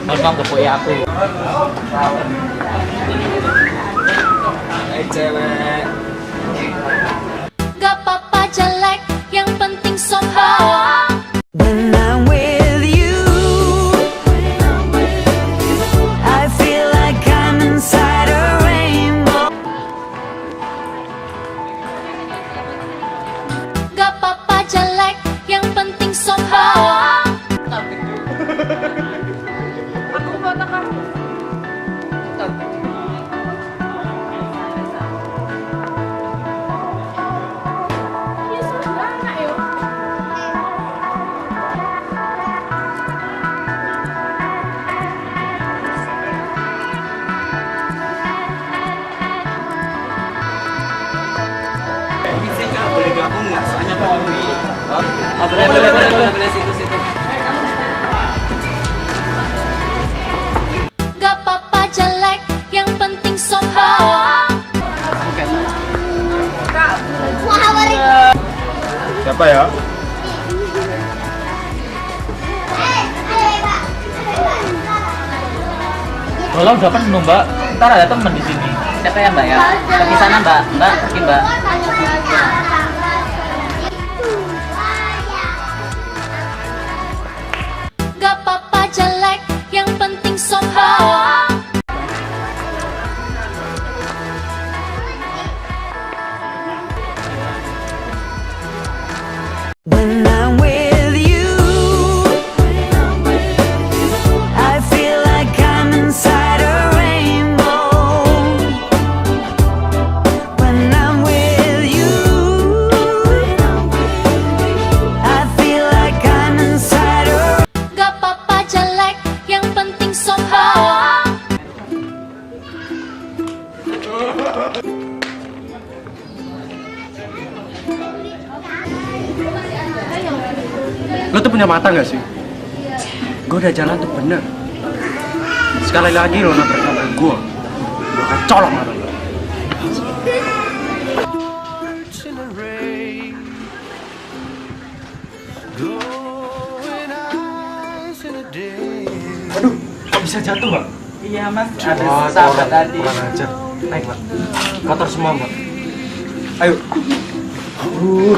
Memang kepui aku. Cewek. Gak apa-apa jelek, yang penting sombong. When I'm with you, I feel like I'm inside a rainbow. Gak apa-apa jelek, yang penting sombong. Aku foto kamu. Ya sudah, nak yuk. Boleh gabung nggak? Soalnya Polri. Boleh situ. Gak apa-apa jelek, yang penting sombong. Siapa ya? Kalau udah penuh mbak, ntar ada temen di sini. Siapa ya mbak ya? Pergi sana mbak, pergi mbak. Gak apa-apa jelek, yang penting sombong. When I'm with you, I feel like I'm inside a rainbow. When I'm with you, I feel like I'm inside a Gak apa-apa jelek, yang penting sombong. Lo tuh punya mata gak sih? Gue udah jalan tuh bener. Sekali lagi lo nabrak gue akan colok mata lo. Aduh, kok bisa jatuh mbak? Iya mas, ada sahabat tadi. Kurang ajar. Naik mbak. Kotor semua mbak. Ayo. Aduh.